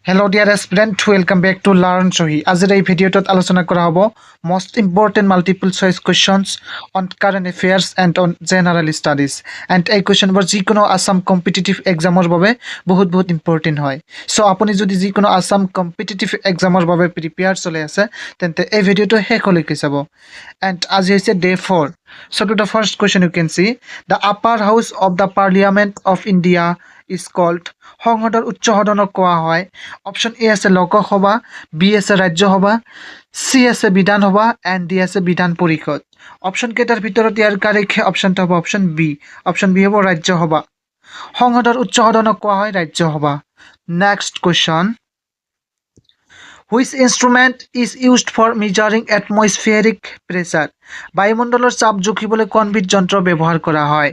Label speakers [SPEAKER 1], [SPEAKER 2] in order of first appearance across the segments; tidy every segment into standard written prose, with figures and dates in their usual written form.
[SPEAKER 1] Hello dear aspirant, welcome back to Learn Sohi. আজিৰ এই ভিডিঅ'টোত আলোচনা কৰা হ'ব most important multiple choice questions on current affairs and on general studies. And এই কুৱেশ্যনবোৰ যিকোনো আসাম কম্পিটিটিভ এক্সামৰ বাবে বহুত ইম্পৰ্টেণ্ট হয়। সো আপুনি যদি যিকোনো আসাম কম্পিটিটিভ এক্সামৰ বাবে প্ৰিপেয়াৰ চলি আছে তেন্তে এই ভিডিঅ'টো শেষলৈকে চাব। And আজি হৈছে day 4. So to the first question you can see, the upper house of the Parliament of India is called সংসদৰ উচ্চ সদনক কোৱা হয়। অপশ্যন এ আছে লোকসভা, বি আছে ৰাজ্যসভা, চি আছে বিধানসভা এণ্ড ডি আছে বিধান পৰিষদ। অপশ্যন কেইটাৰ ভিতৰত ইয়াৰ কাৰেক্ট অপশ্যনটো হ'ব অপশ্যন বি। অপশ্যন বি হ'ব ৰাজ্যসভা। সংসদৰ উচ্চ সদনক কোৱা হয় Rajya Sabha. Next question, Which instrument is used for measuring atmospheric pressure? বায়ুমণ্ডলৰ চাপ জুখিবলৈ কোনবিধ যন্ত্ৰ ব্যৱহাৰ কৰা হয়?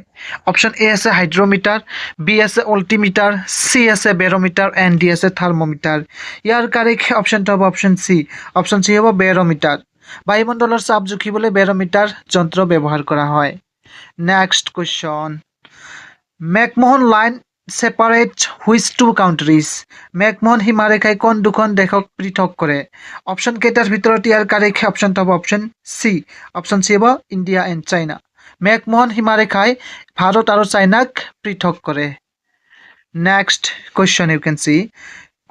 [SPEAKER 1] অপশ্যন এ আছে হাইড্ৰমিটাৰ, বি আছে অল্টিমিটাৰ, চি আছে বেৰোমিটাৰ এণ্ড ডি আছে থাৰ্মোমিটাৰ। ইয়াৰ কাৰেক্ট অপশ্যনটো হ'ব অপশ্যন চি। অপশ্যন চি হ'ব বেৰোমিটাৰ। বায়ুমণ্ডলৰ চাপ জুখিবলৈ বেৰোমিটাৰ যন্ত্ৰ ব্যৱহাৰ কৰা হয়। Next question, McMahon line separate which two countries? McMahon সীমাৰেখাই কোন দুখন দেশক পৃথক কৰে? অপশ্যন কেইটাৰ ভিতৰত ইয়াৰ কাৰেক্ট অপশ্যনটো হ'ব অপশ্যন চি। অপশ্যন চি হ'ব ইণ্ডিয়া এণ্ড চাইনা। মেকমোহন সীমাৰেখাই ভাৰত আৰু চাইনাক পৃথক কৰে। Next question you can see,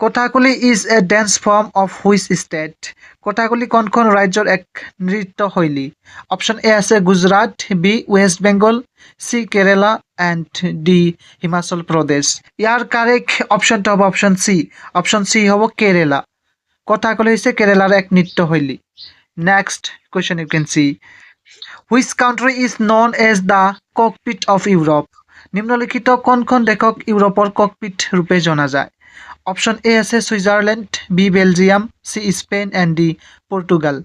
[SPEAKER 1] Kathakali is a dance form of which state? Kathakali কোনখন ৰাজ্যৰ এক নৃত্যশৈলী? অপশ্যন এ আছে Gujarat, B West Bengal, C Kerala and D Himachal Pradesh. ইয়াৰ কাৰেক্ট অপশ্যনটো হ'ব অপশ্যন চি। অপশ্যন চি হ'ব কেৰেলা। কথাকলি হৈছে কেৰেলাৰ এক নৃত্যশৈলী। Next question you can see, which country is known as the cockpit of Europe? নিম্নলিখিত কোনখন দেশক ইউৰোপৰ ককপিট ৰূপে জনা যায়? অপশ্যন এ আছে Switzerland, B Belgium, C Spain and D Portugal.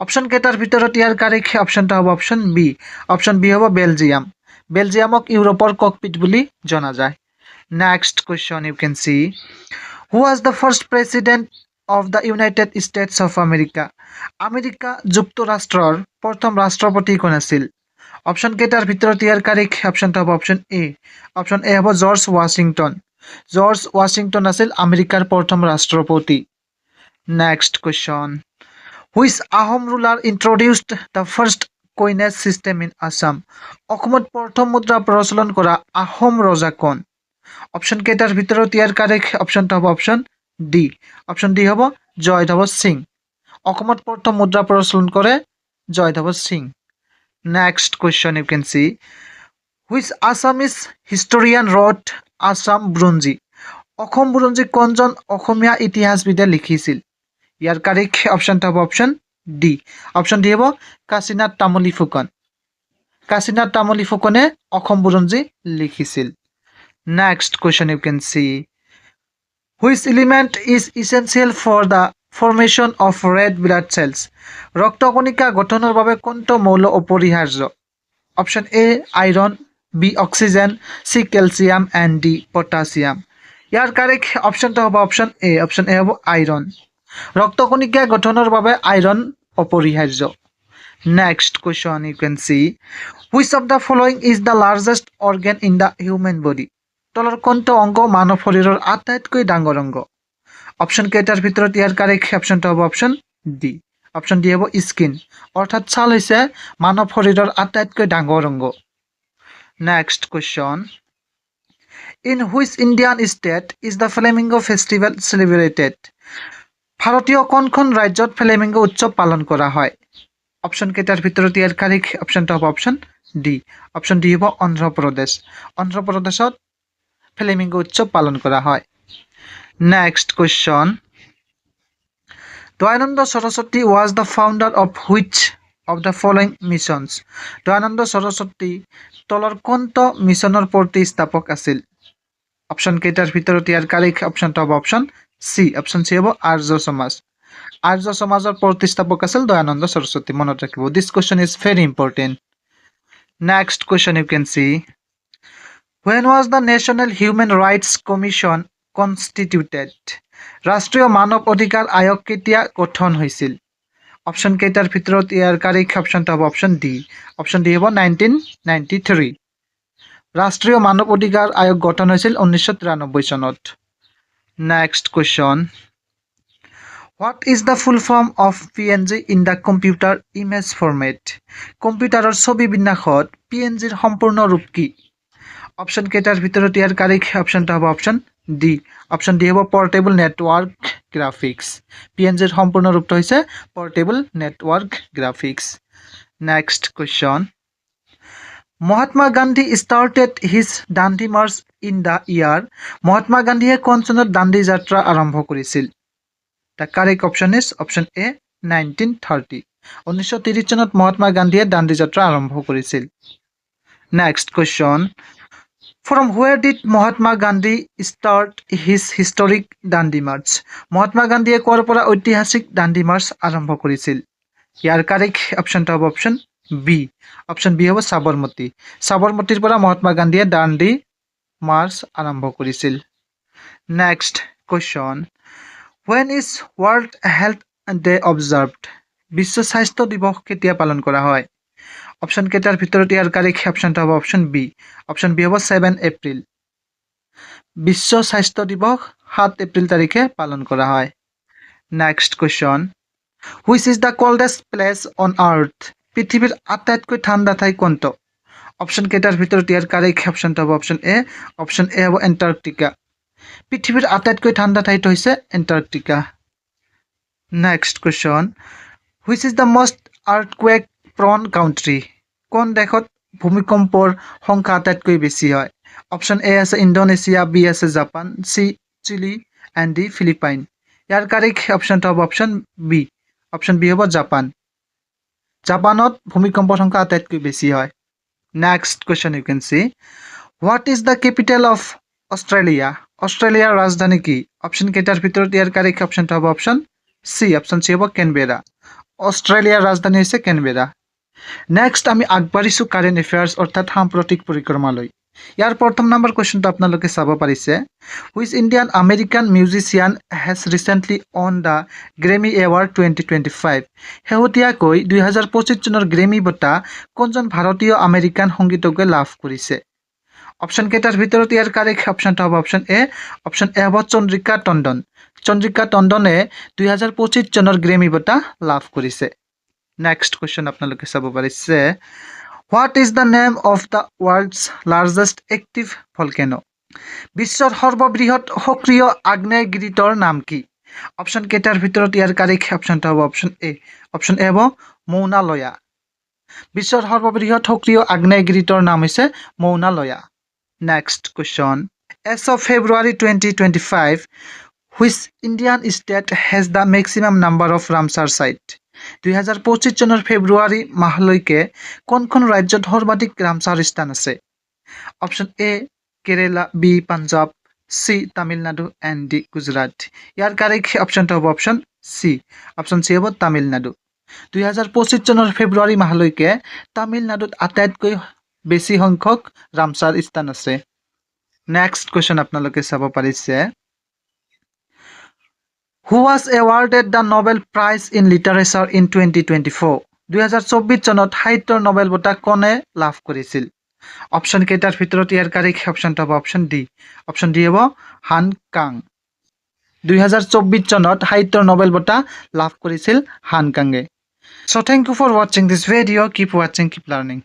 [SPEAKER 1] Option কেইটাৰ ভিতৰত ইয়াৰ কাৰেক্ট অপশ্যনটো হ'ব অপশ্যন বি। অপশ্যন বি হ'ব বেলজিয়াম। বেলজিয়ামক ইউৰোপৰ ককপিট বুলি জনা যায়। Next question you can see, who was the first president of the United States of America? America যুক্তৰাষ্ট্ৰৰ প্ৰথম ৰাষ্ট্ৰপতি কোন আছিল? অপশ্যন কেইটাৰ ভিতৰত ইয়াৰ কাৰেক্ট অপশ্যনটো হ'ব অপশ্যন এ। অপশ্যন এ হ'ব জৰ্জ ৱাশ্বিংটন। জৰ্জ ৱাশ্বিংটন আছিল আমেৰিকাৰ প্ৰথম ৰাষ্ট্ৰপতি। Next question, which Ahom ruler introduced the first coinage system in Assam? অসমত প্ৰথম মুদ্ৰা প্ৰচলন কৰা আহোম ৰজা কোন? অপশ্যন কেইটাৰ ভিতৰত ইয়াৰ কাৰেক্ট অপশ্যনটো হ'ব অপশ্যন ডি। অপশ্যন ডি হ'ব জয়ধ্বজ সিং। অসমত প্ৰথম মুদ্ৰা প্ৰচলন কৰে Jayadhwaj Singh. Next question you can see, which Assamese historian wrote Assam Buranji? Asom বুৰঞ্জী কোনজন অসমীয়া ইতিহাসবিদে লিখিছিল? ইয়াৰ কাৰেক্ট অপশ্যনটো হ'ব অপশ্যন ডি। অপশ্যন ডি হ'ব কাশীনাথ তামুলী ফুকন। কাশীনাথ তামুলী ফুকনে অসম বুৰঞ্জী লিখিছিল। Next question you can see, which element is essential for the formation of red blood cells? ৰক্তকণিকা গঠনৰ বাবে কোনটো মৌল অপৰিহাৰ্য? Option A iron, B oxygen, C calcium and D potassium. ইয়াৰ কাৰেক্ট অপশ্যনটো হ'ব অপশ্যন এ। অপশ্যন এ হ'ব আইৰণ। ৰক্তকণিকা গঠনৰ বাবে আইৰণ অপৰিহাৰ্য। Next question you can see, which of the following is the largest organ in the human body? তলৰ কোনটো অংগ মানৱ শৰীৰৰ আটাইতকৈ ডাঙৰ অংগ? অপশ্যন কেইটাৰ ভিতৰত ইয়াৰ কাৰেক্ট অপশ্যনটো হ'ব অপশ্যন ডি। অপশ্যন ডি হ'ব স্কিন। অৰ্থাৎ ছাল হৈছে মানৱ শৰীৰৰ আটাইতকৈ ডাঙৰ অংগ। Next question, in which Indian state is the flamingo festival celebrated? ভাৰতীয় কোনখন ৰাজ্যত ফ্লেমিংগো উৎসৱ পালন কৰা হয়? অপশ্যন কেইটাৰ ভিতৰত ইয়াৰ কাৰেক্ট অপশ্যনটো হ'ব অপশ্যন ডি। অপশ্যন ডি হ'ব অন্ধ্ৰপ্ৰদেশ। অন্ধ্ৰপ্ৰদেশত ফ্লেমিংগো উৎসৱ পালন কৰা হয়। Next question, Dayananda Saraswati was the founder of which of the following missions? Dayananda Saraswati তলৰ কোনটো মিছনৰ প্ৰতিষ্ঠাপক আছিল? অপশ্যন কেইটাৰ ভিতৰত ইয়াৰ কাৰেক্ট অপশ্যনটো হ'ব অপশ্যন চি। অপশ্যন চি হ'ব আৰ্য সমাজ। আৰ্য সমাজৰ প্ৰতিষ্ঠাপক আছিল দয়ানন্দ সৰস্বতী। মনত ৰাখিব, this question is very important. Next question you can see, when was the National Human Rights Commission constituted? ৰাষ্ট্ৰীয় মানৱ অধিকাৰ আয়োগ কেতিয়া গঠন হৈছিল? অপশ্যন কেইটাৰ ভিতৰত ইয়াৰ কাৰেক্ট অপশ্যনটো হ'ব অপশ্যন ডি। অপশ্যন ডি হ'ব 1993। ৰাষ্ট্ৰীয় মানৱ অধিকাৰ আয়োগ গঠন হৈছিল 1993 চনত। Next question. What is the full form of PNG in the computer image format? কম্পিউটাৰৰ ছবি বিন্যাসত PNG ৰ সম্পূৰ্ণ ৰূপ কি? অপশন কেইটাৰ ভিতৰত ইয়াৰ কাৰেক্ট অপশনটা হ'ব অপশন ডি। অপশন ডি হ'ব পৰ্টেবল নেটৱৰ্ক গ্ৰাফিক্স। PNG ৰ সম্পূৰ্ণ ৰূপটো হৈছে portable network graphics. Next question. Mahatma Gandhi started his Dandi March in the year. Mahatma গান্ধীয়ে কোন চনত দাণ্ডি যাত্ৰা আৰম্ভ কৰিছিল? The correct option is option A 1930. 1930 চনত মহাত্মা গান্ধীয়ে দাণ্ডি যাত্ৰা আৰম্ভ কৰিছিল। Next question. From where did Mahatma Gandhi start his historic Dandi March? Mahatma গান্ধীয়ে ক'ৰ পৰা ঐতিহাসিক দাণ্ডি মাৰ্চ আৰম্ভ কৰিছিল? ইয়াৰ কাৰেক্ট অপশনটা হ'ব অপশন বি। অপশন বি হ'ব সাবৰমতী। সাবৰমতীৰ পৰা মহাত্মা গান্ধীয়ে দাণ্ডি মাৰ্চ আৰম্ভ কৰিছিল। Next question. When is World Health Day observed? বিশ্ব স্বাস্থ্য দিৱস কেতিয়া পালন কৰা হয়? অপশন কেইটাৰ ভিতৰত ইয়াৰ কাৰেক্ট অপশনটা হ'ব অপশন বি। অপশন বি হ'ব 7 এপ্ৰিল। বিশ্ব স্বাস্থ্য দিৱস 7 এপ্ৰিল তাৰিখে পালন কৰা হয়। Next question. Which is the coldest place on earth? পৃথিৱীৰ আটাইতকৈ ঠাণ্ডা ঠাই কোনটো? অপশন কেইটাৰ ভিতৰত ইয়াৰ কাৰেক্ট অপশনটা হ'ব অপশন এ। অপশন এ হ'ব এণ্টাৰ্কটিকা। পৃথিৱীৰ আটাইতকৈ ঠাণ্ডা ঠাইটো হৈছে Antarctica. Next question. Which is the most earthquake prone country? কোন দেশত ভূমিকম্পৰ সংখ্যা আটাইতকৈ বেছি হয়? অপশন এ আছে ইণ্ডোনেছিয়া, বি আছে Japan, C Chile and D Philippines. ইয়াৰ কাৰেক্ট অপশনটা হ'ব অপশন বি। অপশন বি হ'ব জাপান। জাপানত ভূমিকম্পৰ সংখ্যা আটাইতকৈ বেছি হয়। Next question you can see. What is the capital of Australia? অষ্ট্ৰেলিয়াৰ ৰাজধানী কি? অপশন কেইটাৰ ভিতৰত ইয়াৰ কাৰেক্ট অপশনটা হ'ব অপশন সি। অপশন সি হ'ব কেনবেৰা। অষ্ট্ৰেলিয়াৰ ৰাজধানী হৈছে কেনবেৰা। নেক্সট আমি আগবাঢ়িছোঁ কাৰেণ্ট এফেয়াৰ্ছ অৰ্থাৎ সাম্প্ৰতিক পৰিক্ৰমালৈ। ইয়াৰ প্ৰথম নম্বৰ কুৱেশ্যনটো আপোনালোকে চাব পাৰিছে। Which Indian American musician has recently on the Grammy award 2025? শেহতীয়াকৈ 2025 চনৰ গ্ৰেমি বঁটা কোনজন ভাৰতীয় আমেৰিকান সংগীতজ্ঞই লাভ কৰিছে? অপশন কেইটাৰ ভিতৰত ইয়াৰ কাৰেক্ট অপশনটা হ'ব অপশন এ। অপশন এ হ'ব চন্দ্ৰিকা টণ্ডন। চন্দ্ৰিকা টণ্ডনে 2025 চনৰ গ্ৰেমি বঁটা লাভ কৰিছে। নেক্সট কুৱেশ্যন আপোনালোকে চাব পাৰিছে। What is the name of the world's largest active volcano? বিশ্বৰ সৰ্ববৃহৎ সক্ৰিয় আগ্নেয়গিৰিটোৰ নাম কি? অপশন কেইটাৰ ভিতৰত ইয়াৰ কাৰেক্ট অপশনটা হ'ব অপশন এ। অপশন এ হ'ব মৌনালয়া। বিশ্বৰ সৰ্ববৃহৎ সক্ৰিয় আগ্নেয়গিৰিটোৰ নাম হৈছে Mauna Loa. Next question. As of February 2025 which Indian state has the maximum number of Ramsar sites? 2025 চনৰ ফেব্ৰুৱাৰী মাহলৈকে কোনখন ৰাজ্যত সৰ্বাধিক ৰামচাৰ স্থান আছে? Option A Kerala, B Punjab, C Tamil Nadu and D Gujarat. ইয়াৰ কাৰেক্ট অপশনটা হ'ব অপশন চি। অপশন চি হ'ব তামিলনাডু। 2025 চনৰ ফেব্ৰুৱাৰী মাহলৈকে তামিলনাডুত আটাইতকৈ বেছি সংখ্যক ৰামচাৰ স্থান আছে। নেক্সট কুৱেশ্যন আপোনালোকে চাব পাৰিছে। Who was awarded the Nobel prize in literature in 2024? 2024 চনত সাহিত্যৰ নোবেল বঁটা কোনে লাভ কৰিছিল? অপশন কেইটাৰ ভিতৰত ইয়াৰ কাৰেক্ট অপশনটা হ'ব অপশন ডি। অপশন ডি হ'ব হান কাং। 2024 চনত সাহিত্যৰ নোবেল বঁটা লাভ কৰিছিল হান কাঙে। So thank you for watching this video. Keep watching, keep learning.